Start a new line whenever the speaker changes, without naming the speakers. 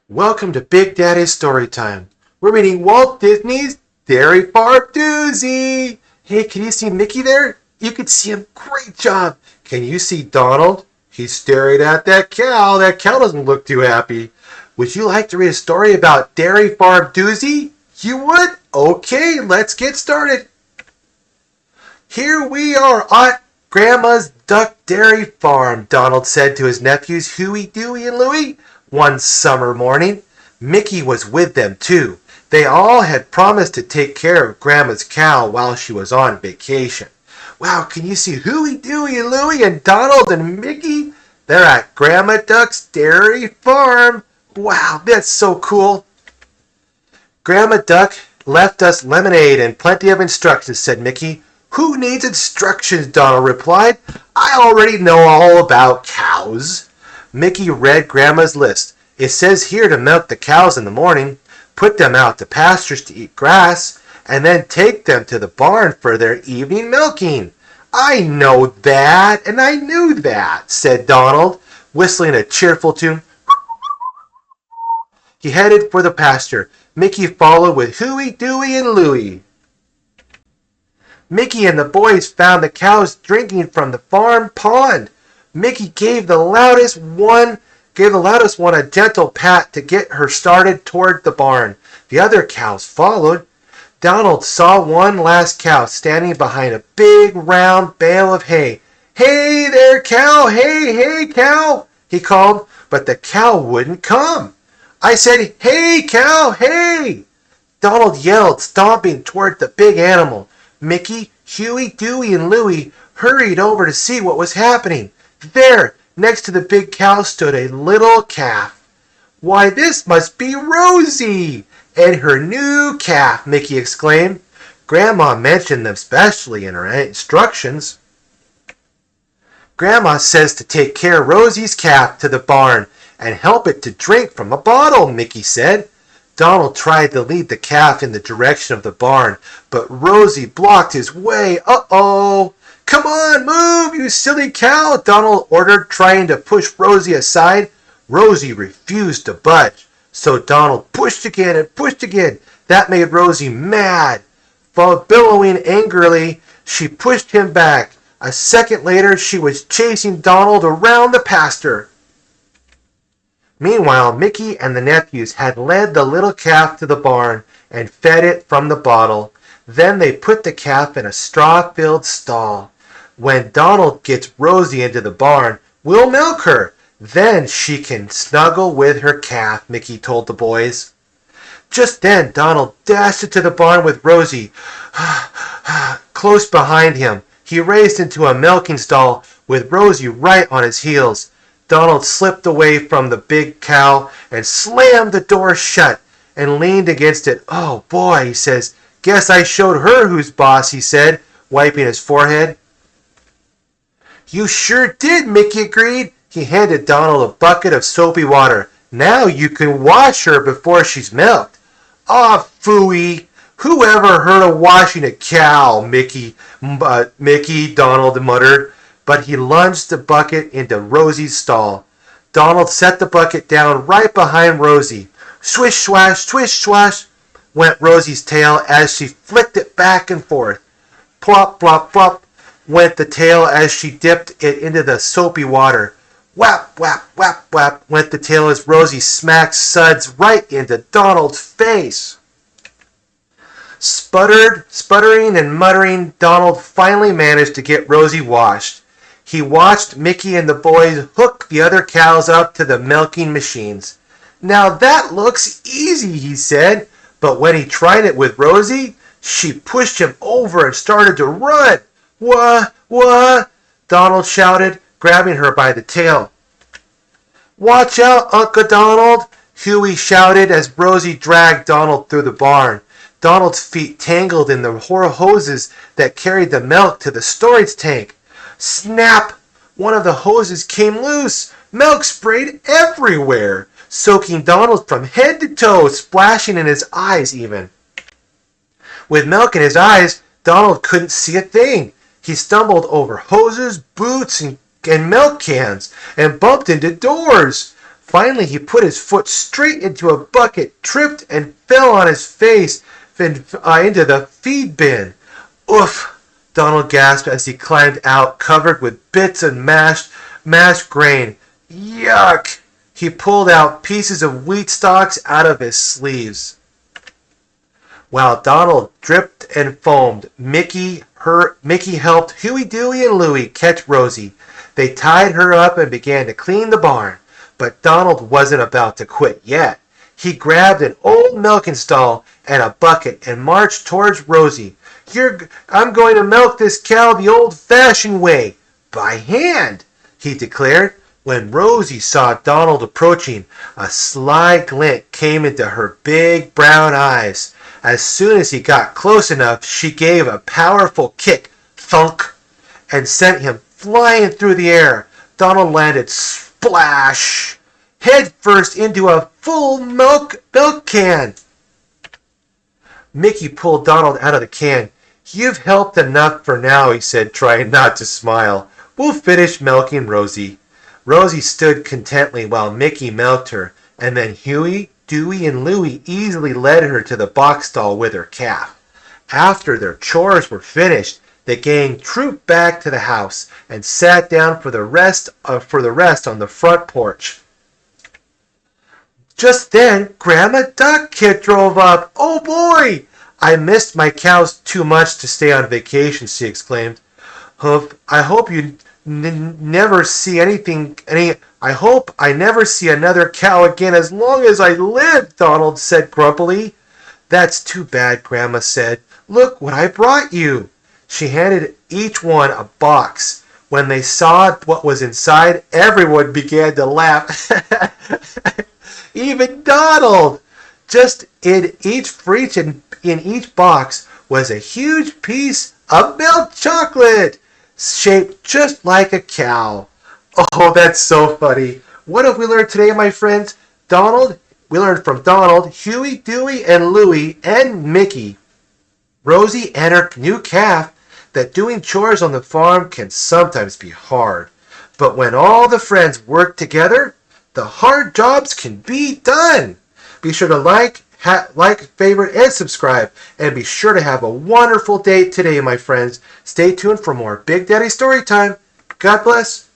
Welcome to Big Daddy's Storytime. We're reading Walt Disney's Dairy Farm Doozie. Hey, can you see Mickey there? You can see him. Great job. Can you see Donald? He's staring at that cow. That cow doesn't look too happy. Would you like to read a story about Dairy Farm Doozie? You would? Okay, let's get started. Here we are at Grandma's Duck Dairy Farm, Donald said to his nephews Huey, Dewey, and Louie. One summer morning, Mickey was with them too. They all had promised to take care of Grandma's cow while she was on vacation. Wow, can you see Huey, Dewey, and Louie and Donald and Mickey? They're at Grandma Duck's Dairy Farm. Wow, that's so cool. Grandma Duck left us lemonade and plenty of instructions, said Mickey. Who needs instructions? Donald replied. I already know all about cows. Mickey read Grandma's list. It says here to milk the cows in the morning, put them out to pastures to eat grass, and then take them to the barn for their evening milking. I know that, and I knew that, said Donald, whistling a cheerful tune. He headed for the pasture. Mickey followed with Huey, Dewey, and Louie. Mickey and the boys found the cows drinking from the farm pond. Mickey gave the loudest one a gentle pat to get her started toward the barn. The other cows followed. Donald saw one last cow standing behind a big round bale of hay. Hey there, cow! Hey, cow! He called, but the cow wouldn't come. I said, hey, cow, hey! Donald yelled, stomping toward the big animal. Mickey, Huey, Dewey, and Louie hurried over to see what was happening. There, next to the big cow, stood a little calf. Why, this must be Rosie and her new calf, Mickey exclaimed. Grandma mentioned them specially in her instructions. Grandma says to take care of Rosie's calf to the barn and help it to drink from a bottle, Mickey said. Donald tried to lead the calf in the direction of the barn, but Rosie blocked his way. Uh-oh! Come on, move, you silly cow, Donald ordered, trying to push Rosie aside. Rosie refused to budge, so Donald pushed again and pushed again. That made Rosie mad. Billowing angrily, she pushed him back. A second later, she was chasing Donald around the pasture. Meanwhile, Mickey and the nephews had led the little calf to the barn and fed it from the bottle. Then they put the calf in a straw-filled stall. When Donald gets Rosie into the barn, we'll milk her. Then she can snuggle with her calf, Mickey told the boys. Just then, Donald dashed into the barn with Rosie close behind him. He raced into a milking stall with Rosie right on his heels. Donald slipped away from the big cow and slammed the door shut and leaned against it. Oh, boy, he says. Guess I showed her who's boss, he said, wiping his forehead. You sure did, Mickey agreed. He handed Donald a bucket of soapy water. Now you can wash her before she's milked. Ah, phooey. Who ever heard of washing a cow, Mickey, Donald muttered. But he lunged the bucket into Rosie's stall. Donald set the bucket down right behind Rosie. Swish, swash, went Rosie's tail as she flicked it back and forth. Plop, plop, plop, went the tail as she dipped it into the soapy water. Whap, whap, whap, whap, went the tail as Rosie smacked suds right into Donald's face. Sputtering and muttering, Donald finally managed to get Rosie washed. He watched Mickey and the boys hook the other cows up to the milking machines. Now that looks easy, he said, but when he tried it with Rosie, she pushed him over and started to run. What? Donald shouted, grabbing her by the tail. Watch out, Uncle Donald, Huey shouted as Rosie dragged Donald through the barn. Donald's feet tangled in the hoses that carried the milk to the storage tank. Snap! One of the hoses came loose. Milk sprayed everywhere, soaking Donald from head to toe, splashing in his eyes even. With milk in his eyes, Donald couldn't see a thing. He stumbled over hoses, boots, and milk cans, and bumped into doors. Finally, he put his foot straight into a bucket, tripped, and fell on his face into the feed bin. Oof! Donald gasped as he climbed out, covered with bits of mashed grain. Yuck! He pulled out pieces of wheat stalks out of his sleeves. While Donald dripped and foamed, Mickey helped Huey, Dewey, and Louie catch Rosie. They tied her up and began to clean the barn. But Donald wasn't about to quit yet. He grabbed an old milking stall and a bucket and marched towards Rosie. I'm going to milk this cow the old-fashioned way, by hand, he declared. When Rosie saw Donald approaching, a sly glint came into her big brown eyes. As soon as he got close enough, she gave a powerful kick, thunk, and sent him flying through the air. Donald landed splash, head first into a full milk can. Mickey pulled Donald out of the can. You've helped enough for now, he said, trying not to smile. We'll finish milking Rosie. Rosie stood contently while Mickey milked her, and then Huey, Dewey, and Louie easily led her to the box stall with her calf. After their chores were finished, the gang trooped back to the house and sat down for the rest on the front porch. Just then, Grandma Duck Kid drove up. Oh boy! I missed my cows too much to stay on vacation, she exclaimed. I hope you never see I hope I never see another cow again as long as I live, Donald said grumpily. That's too bad, Grandma said. Look what I brought you. She handed each one a box. When they saw what was inside, everyone began to laugh. Even Donald. Just in each box was a huge piece of milk chocolate, shaped just like a cow. Oh, that's so funny. What have we learned today, my friends? We learned from Donald, Huey, Dewey, and Louie, and Mickey, Rosie, and her new calf, that doing chores on the farm can sometimes be hard. But when all the friends work together, the hard jobs can be done. Be sure to like, favorite, and subscribe. And be sure to have a wonderful day today, my friends. Stay tuned for more Big Daddy Story Time. God bless.